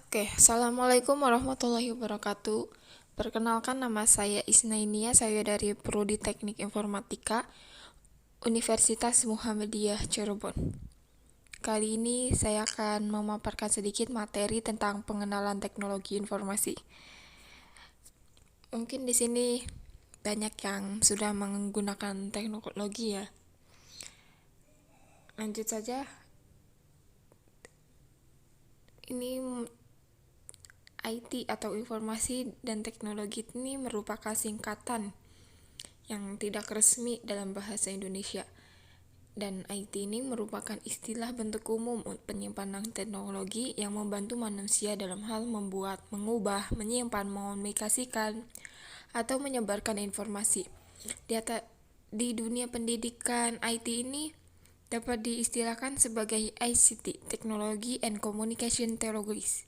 Oke, Assalamualaikum warahmatullahi wabarakatuh. Perkenalkan, nama saya Isnainia, saya dari Prodi Teknik Informatika, Universitas Muhammadiyah Cirebon. Kali ini saya akan memaparkan sedikit materi tentang pengenalan teknologi informasi. Mungkin di sini banyak yang sudah menggunakan teknologi ya. Lanjut saja. Ini IT atau informasi dan teknologi ini merupakan singkatan yang tidak resmi dalam bahasa Indonesia. Dan IT ini merupakan istilah bentuk umum penyimpanan teknologi yang membantu manusia dalam hal membuat, mengubah, menyimpan, mengomunikasikan, atau menyebarkan informasi. Di dunia pendidikan, IT ini dapat diistilahkan sebagai ICT, Technology and Communication Technologies.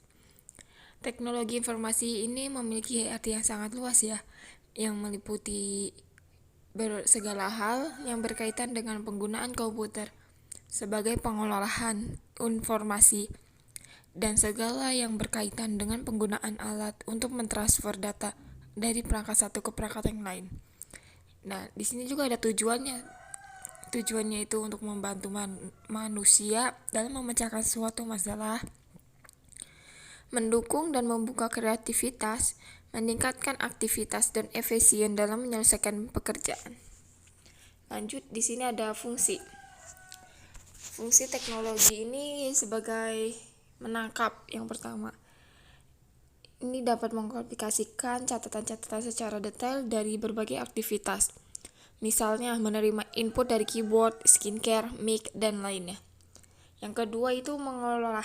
Teknologi informasi ini memiliki arti yang sangat luas ya, yang meliputi segala hal yang berkaitan dengan penggunaan komputer sebagai pengolahan informasi dan segala yang berkaitan dengan penggunaan alat untuk mentransfer data dari perangkat satu ke perangkat yang lain. Nah, di sini juga ada tujuannya. Tujuannya itu untuk membantu manusia dalam memecahkan suatu masalah, mendukung dan membuka kreativitas, meningkatkan aktivitas dan efisien dalam menyelesaikan pekerjaan. Lanjut, di sini ada fungsi. Fungsi teknologi ini sebagai menangkap yang pertama. Ini dapat mengklasifikasikan catatan-catatan secara detail dari berbagai aktivitas. Misalnya menerima input dari keyboard, skincare, mic, dan lainnya. Yang kedua itu mengolah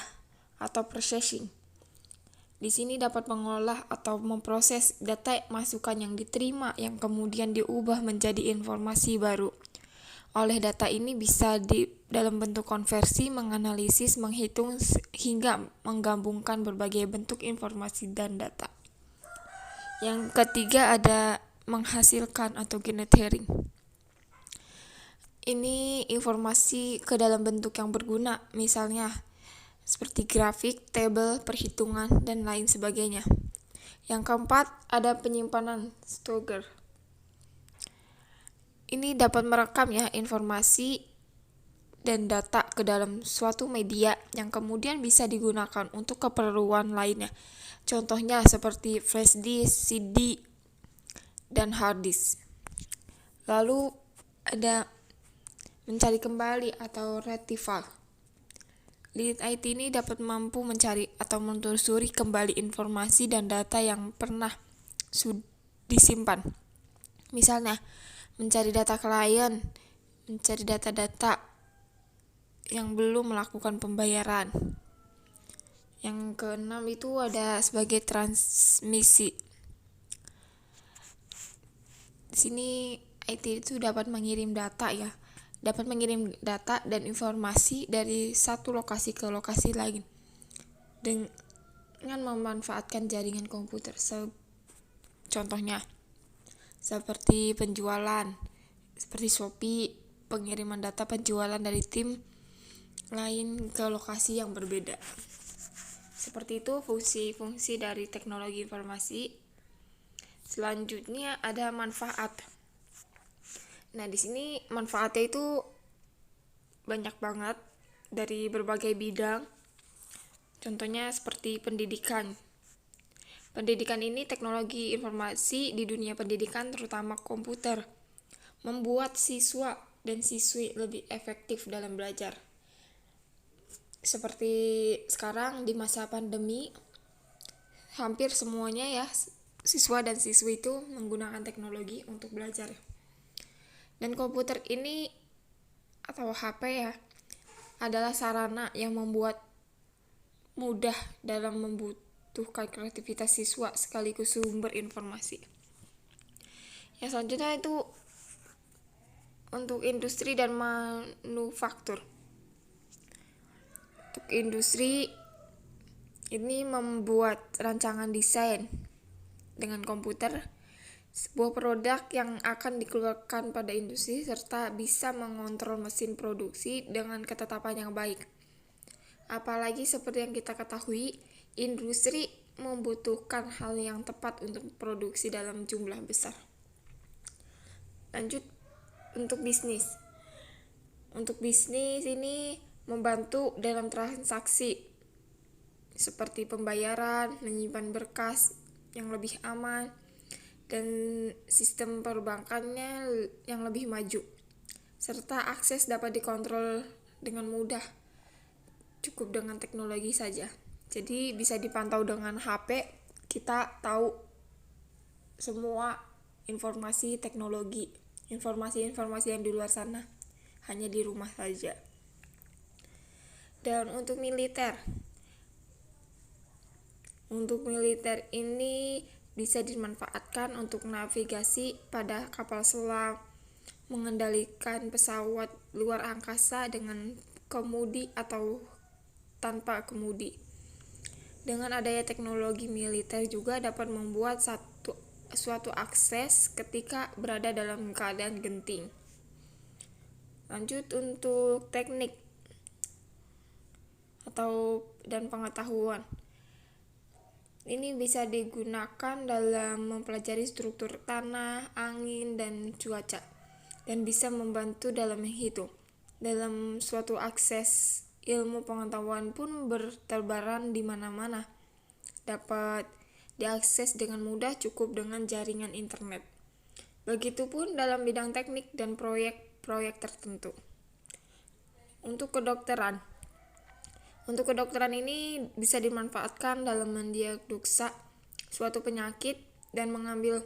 atau processing. Di sini dapat mengolah atau memproses data masukan yang diterima yang kemudian diubah menjadi informasi baru. Oleh data ini bisa dalam bentuk konversi, menganalisis, menghitung hingga menggabungkan berbagai bentuk informasi dan data. Yang ketiga ada menghasilkan atau generate. Ini informasi ke dalam bentuk yang berguna, misalnya seperti grafik, tabel, perhitungan, dan lain sebagainya. Yang keempat, ada penyimpanan, storage. Ini dapat merekam ya informasi dan data ke dalam suatu media yang kemudian bisa digunakan untuk keperluan lainnya. Contohnya seperti flash disk, CD, dan hard disk. Lalu ada mencari kembali atau retrieval. Lead IT ini dapat mampu mencari atau menelusuri kembali informasi dan data yang pernah disimpan. Misalnya, mencari data klien, mencari data-data yang belum melakukan pembayaran. Yang keenam itu ada sebagai transmisi. Di sini IT itu dapat mengirim data ya. Dapat mengirim data dan informasi dari satu lokasi ke lokasi lain dengan memanfaatkan jaringan komputer. Contohnya seperti penjualan, seperti Shopee, pengiriman data penjualan dari tim lain ke lokasi yang berbeda. Seperti itu fungsi-fungsi dari teknologi informasi. Selanjutnya ada manfaat. Nah, di sini manfaatnya itu banyak banget dari berbagai bidang. Contohnya seperti pendidikan. Pendidikan ini teknologi informasi di dunia pendidikan terutama komputer membuat siswa dan siswi lebih efektif dalam belajar. Seperti sekarang di masa pandemi, hampir semuanya ya siswa dan siswi itu menggunakan teknologi untuk belajar. Dan komputer ini atau HP ya adalah sarana yang membuat mudah dalam membutuhkan kreativitas siswa sekaligus sumber informasi. Yang selanjutnya itu untuk industri dan manufaktur. Untuk industri ini membuat rancangan desain dengan komputer sebuah produk yang akan dikeluarkan pada industri serta bisa mengontrol mesin produksi dengan ketetapan yang baik. Apalagi seperti yang kita ketahui, industri membutuhkan hal yang tepat untuk produksi dalam jumlah besar. Lanjut untuk bisnis. Untuk bisnis ini membantu dalam transaksi seperti pembayaran, menyimpan berkas yang lebih aman, dan sistem perbankannya yang lebih maju, serta akses dapat dikontrol dengan mudah, cukup dengan teknologi saja. Jadi bisa dipantau dengan HP, kita tahu semua informasi teknologi, informasi-informasi yang di luar sana, hanya di rumah saja. Dan untuk militer ini bisa dimanfaatkan untuk navigasi pada kapal selam, mengendalikan pesawat luar angkasa dengan kemudi atau tanpa kemudi. Dengan adanya teknologi militer juga dapat membuat suatu akses ketika berada dalam keadaan genting. Lanjut untuk teknik dan pengetahuan. Ini bisa digunakan dalam mempelajari struktur tanah, angin, dan cuaca, dan bisa membantu dalam menghitung. Dalam suatu akses ilmu pengetahuan pun berterbaran di mana-mana, dapat diakses dengan mudah cukup dengan jaringan internet. Begitupun dalam bidang teknik dan proyek-proyek tertentu. Untuk kedokteran ini bisa dimanfaatkan dalam mendiagnosa suatu penyakit dan mengambil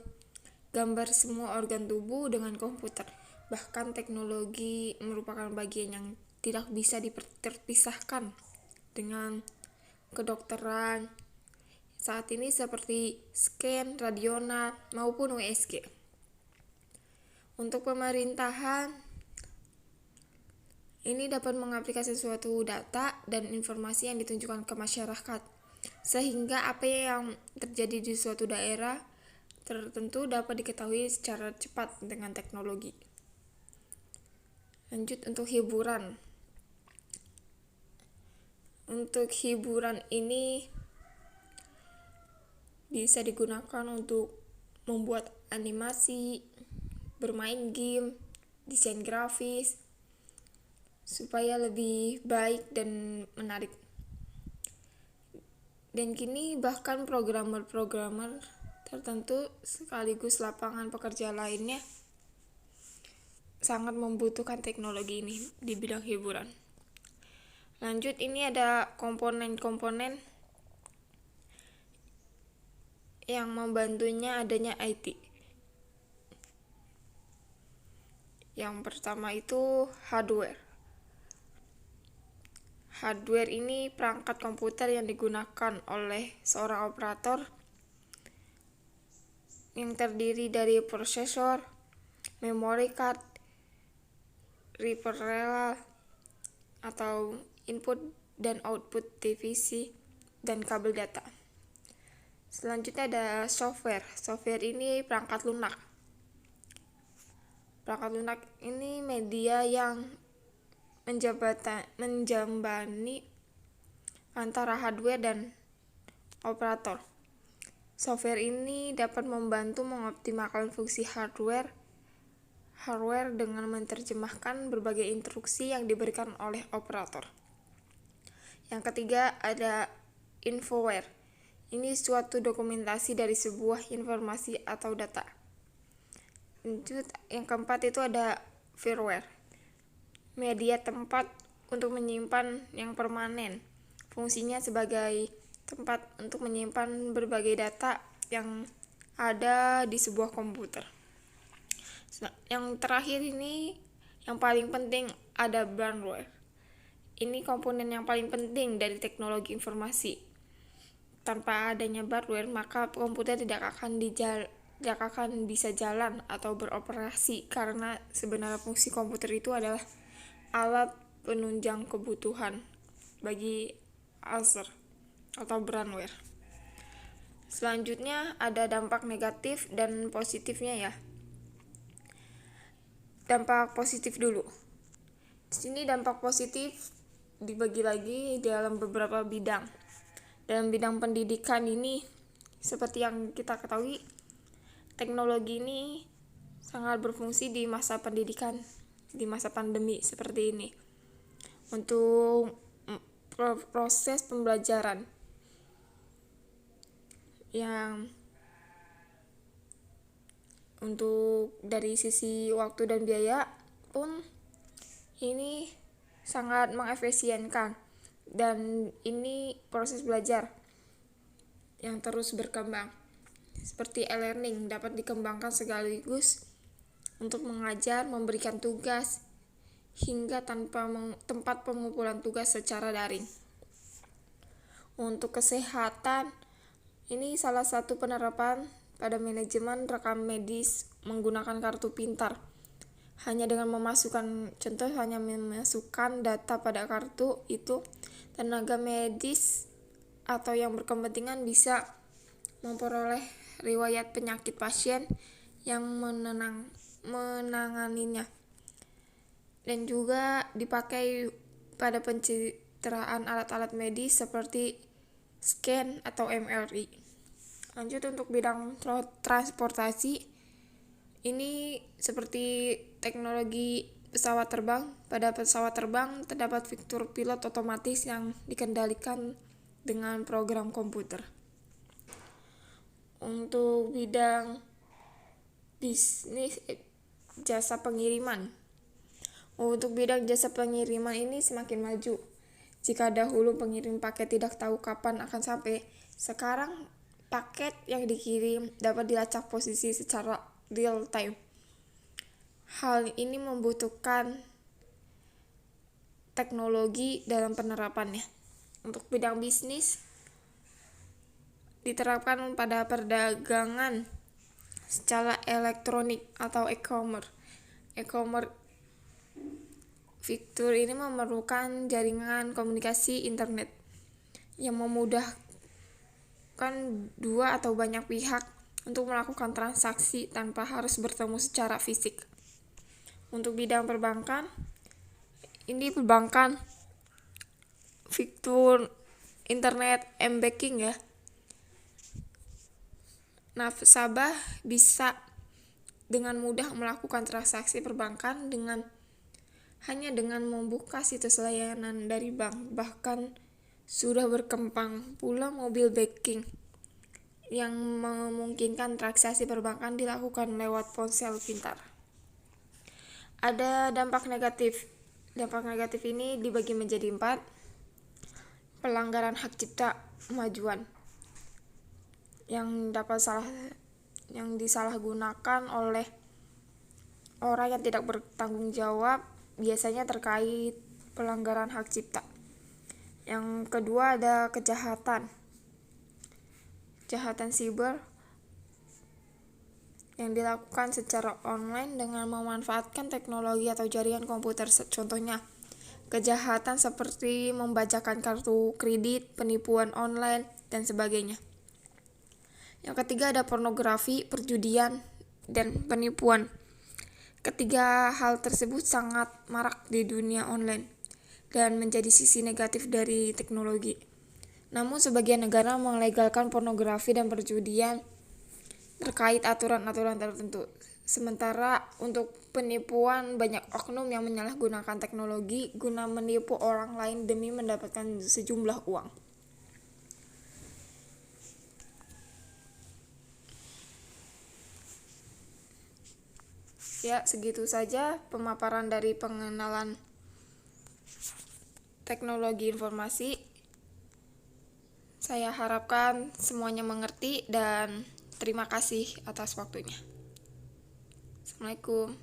gambar semua organ tubuh dengan komputer. Bahkan teknologi merupakan bagian yang tidak bisa terpisahkan dengan kedokteran saat ini, seperti scan, radional, maupun USG. Untuk pemerintahan, ini dapat mengaplikasi suatu data dan informasi yang ditunjukkan ke masyarakat, sehingga apa yang terjadi di suatu daerah tertentu dapat diketahui secara cepat dengan teknologi. Lanjut untuk hiburan. Untuk hiburan ini bisa digunakan untuk membuat animasi, bermain game, desain grafis, supaya lebih baik dan menarik. Dan kini bahkan programmer tertentu sekaligus lapangan pekerja lainnya sangat membutuhkan teknologi ini di bidang hiburan. Lanjut, ini ada komponen-komponen yang membantunya adanya IT. Yang pertama itu hardware. Hardware ini perangkat komputer yang digunakan oleh seorang operator yang terdiri dari prosesor, memory card, peripheral atau input dan output divisi, dan kabel data. Selanjutnya ada software. Software ini perangkat lunak. Perangkat lunak ini media yang menjambani antara hardware dan operator. Software ini dapat membantu mengoptimalkan fungsi hardware dengan menerjemahkan berbagai instruksi yang diberikan oleh operator. Yang ketiga ada infoware. Ini suatu dokumentasi dari sebuah informasi atau data. Lanjut, yang keempat itu ada firmware. Media tempat untuk menyimpan yang permanen. Fungsinya sebagai tempat untuk menyimpan berbagai data yang ada di sebuah komputer. Yang terakhir ini yang paling penting ada firmware. Ini komponen yang paling penting dari teknologi informasi. Tanpa adanya hardware, maka komputer tidak akan bisa jalan atau beroperasi, karena sebenarnya fungsi komputer itu adalah alat penunjang kebutuhan bagi user atau firmware. Selanjutnya ada dampak negatif dan positifnya ya. Dampak positif dulu. Di sini dampak positif dibagi lagi dalam beberapa bidang. Dalam bidang pendidikan ini, seperti yang kita ketahui, teknologi ini sangat berfungsi di masa pendidikan, di masa pandemi seperti ini, untuk proses pembelajaran yang untuk dari sisi waktu dan biaya pun ini sangat mengefisienkan, dan ini proses belajar yang terus berkembang. Seperti e-learning dapat dikembangkan sekaligus untuk mengajar, memberikan tugas, hingga tanpa tempat pengumpulan tugas secara daring. Untuk kesehatan, ini salah satu penerapan pada manajemen rekam medis menggunakan kartu pintar. Hanya dengan memasukkan data pada kartu itu, tenaga medis atau yang berkepentingan bisa memperoleh riwayat penyakit pasien yang menanganinya, dan juga dipakai pada pencitraan alat-alat medis seperti scan atau MRI. Lanjut untuk bidang transportasi, ini seperti teknologi pesawat terbang. Pada pesawat terbang terdapat fitur pilot otomatis yang dikendalikan dengan program komputer. Untuk bidang bisnis jasa pengiriman. Untuk bidang jasa pengiriman ini semakin maju. Jika dahulu pengirim paket tidak tahu kapan akan sampai, sekarang paket yang dikirim dapat dilacak posisi secara real time. Hal ini membutuhkan teknologi dalam penerapannya. Untuk bidang bisnis diterapkan pada perdagangan secara elektronik atau e-commerce. Fitur ini memerlukan jaringan komunikasi internet yang memudahkan dua atau banyak pihak untuk melakukan transaksi tanpa harus bertemu secara fisik. Untuk bidang perbankan, ini perbankan fitur internet m-banking ya. Nasabah bisa dengan mudah melakukan transaksi perbankan hanya dengan membuka situs layanan dari bank. Bahkan sudah berkembang pula mobile banking yang memungkinkan transaksi perbankan dilakukan lewat ponsel pintar. Ada dampak negatif. Dampak negatif ini dibagi menjadi 4. Pelanggaran hak cipta kemajuan yang disalahgunakan oleh orang yang tidak bertanggung jawab, biasanya terkait pelanggaran hak cipta. Yang kedua ada kejahatan siber yang dilakukan secara online dengan memanfaatkan teknologi atau jaringan komputer. Contohnya, kejahatan seperti membajakan kartu kredit, penipuan online, dan sebagainya. Yang ketiga ada pornografi, perjudian, dan penipuan. Ketiga hal tersebut sangat marak di dunia online dan menjadi sisi negatif dari teknologi. Namun sebagian negara melegalkan pornografi dan perjudian terkait aturan-aturan tertentu. Sementara untuk penipuan, banyak oknum yang menyalahgunakan teknologi guna menipu orang lain demi mendapatkan sejumlah uang. Ya, segitu saja pemaparan dari pengenalan teknologi informasi. Saya harapkan semuanya mengerti dan terima kasih atas waktunya. Assalamualaikum.